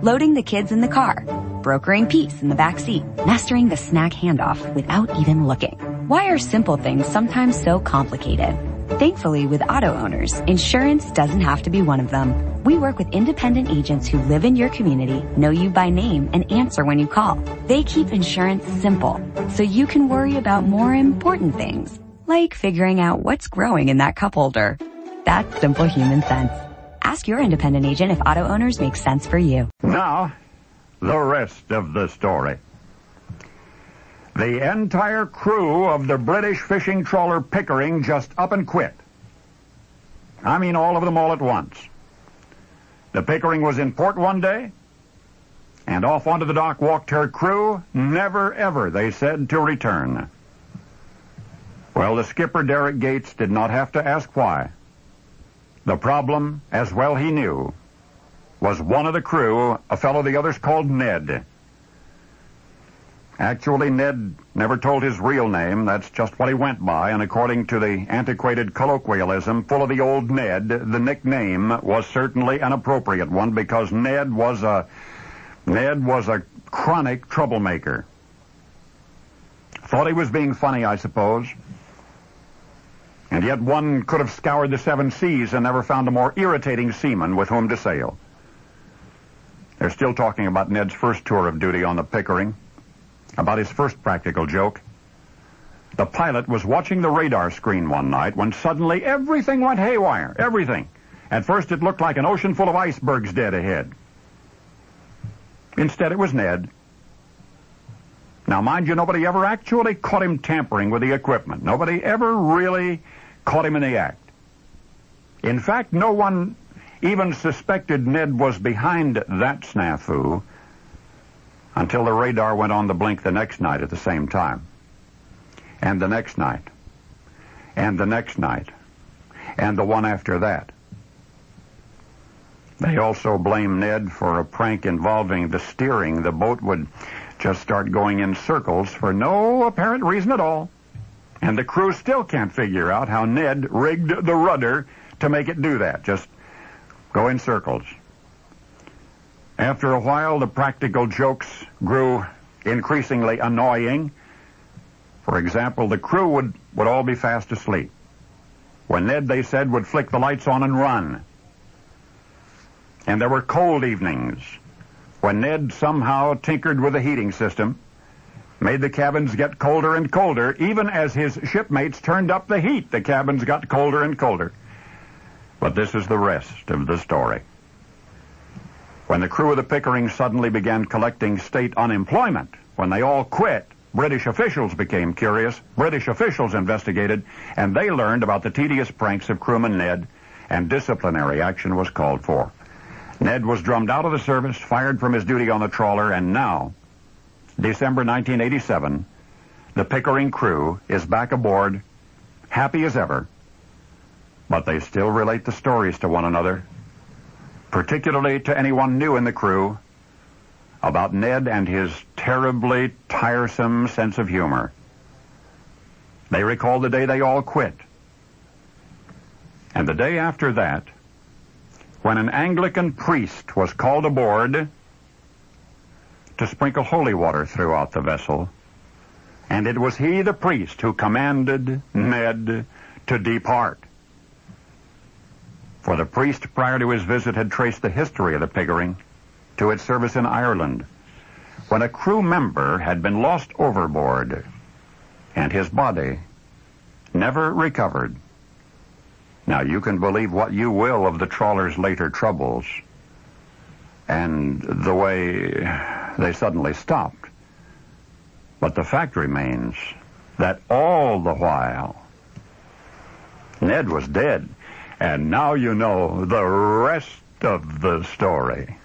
loading the kids in the car, brokering peace in the back seat, mastering the snack handoff without even looking. Why are simple things sometimes so complicated? Thankfully, with auto owners, insurance doesn't have to be one of them. We work with independent agents who live in your community, know you by name, and answer when you call. They keep insurance simple, so you can worry about more important things, like figuring out what's growing in that cup holder. That's simple human sense. Ask your independent agent if auto owners make sense for you. Now, the rest of the story. The entire crew of the British fishing trawler Pickering just up and quit. I mean, all of them all at once. The Pickering was in port one day, and off onto the dock walked her crew, never ever, they said, to return. Well, the skipper, Derek Gates, did not have to ask why. The problem, as well he knew, was one of the crew, a fellow the others called Ned. Actually, Ned never told his real name. That's just what he went by, and according to the antiquated colloquialism full of the old Ned, the nickname was certainly an appropriate one because Ned was a chronic troublemaker. Thought he was being funny, I suppose. And yet one could have scoured the 7 seas and never found a more irritating seaman with whom to sail. They're still talking about Ned's first tour of duty on the Pickering, about his first practical joke. The pilot was watching the radar screen one night when suddenly everything went haywire. Everything. At first it looked like an ocean full of icebergs dead ahead. Instead it was Ned. Now, mind you, nobody ever actually caught him tampering with the equipment. Nobody ever really caught him in the act. In fact, no one even suspected Ned was behind that snafu until the radar went on the blink the next night at the same time. And the next night. And the next night. And the one after that. They also blame Ned for a prank involving the steering. The boat would just start going in circles for no apparent reason at all. And the crew still can't figure out how Ned rigged the rudder to make it do that. Just go in circles. After a while, the practical jokes grew increasingly annoying. For example, the crew would all be fast asleep, when Ned, they said, would flick the lights on and run. And there were cold evenings, when Ned somehow tinkered with the heating system, made the cabins get colder and colder. Even as his shipmates turned up the heat, the cabins got colder and colder. But this is the rest of the story. When the crew of the Pickering suddenly began collecting state unemployment, when they all quit, British officials became curious. British officials investigated, and they learned about the tedious pranks of crewman Ned, and disciplinary action was called for. Ned was drummed out of the service, fired from his duty on the trawler, and now, December 1987, the Pickering crew is back aboard, happy as ever, but they still relate the stories to one another, particularly to anyone new in the crew, about Ned and his terribly tiresome sense of humor. They recall the day they all quit. And the day after that, when an Anglican priest was called aboard to sprinkle holy water throughout the vessel, and it was he, the priest, who commanded Ned to depart. For the priest, prior to his visit, had traced the history of the Pickering to its service in Ireland, when a crew member had been lost overboard, and his body never recovered. Now, you can believe what you will of the trawler's later troubles, and the way they suddenly stopped. But the fact remains that all the while, Ned was dead. And now you know the rest of the story.